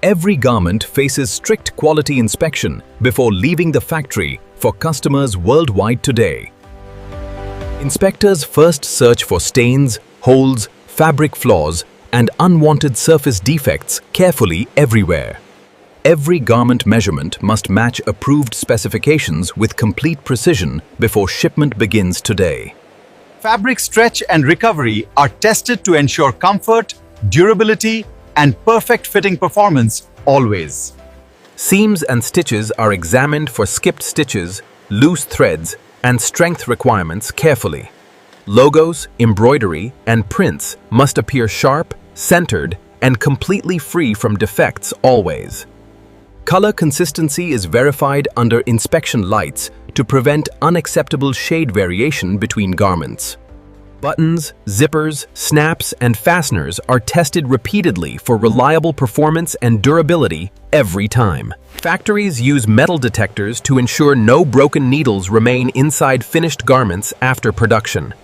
Every garment faces strict quality inspection before leaving the factory for customers worldwide today. Inspectors first search for stains, holes, fabric flaws, and unwanted surface defects carefully everywhere. Every garment measurement must match approved specifications with complete precision before shipment begins today. Fabric stretch and recovery are tested to ensure comfort, durability, and perfect fitting performance always. Seams and stitches are examined for skipped stitches, loose threads, and strength requirements carefully. Logos, embroidery, and prints must appear sharp, centered, and completely free from defects always. Color consistency is verified under inspection lights to prevent unacceptable shade variation between garments. Buttons, zippers, snaps, and fasteners are tested repeatedly for reliable performance and durability every time. Factories use metal detectors to ensure no broken needles remain inside finished garments after production.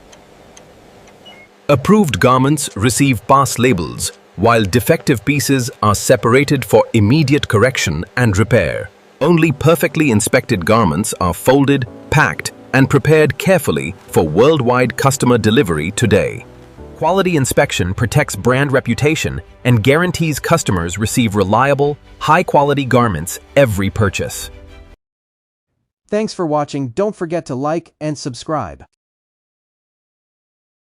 Approved garments receive pass labels, while defective pieces are separated for immediate correction and repair. Only perfectly inspected garments are folded, packed, and prepared carefully for worldwide customer delivery today. Quality inspection protects brand reputation and guarantees customers receive reliable, high-quality garments every purchase. Thanks for watching. Don't forget to like and subscribe.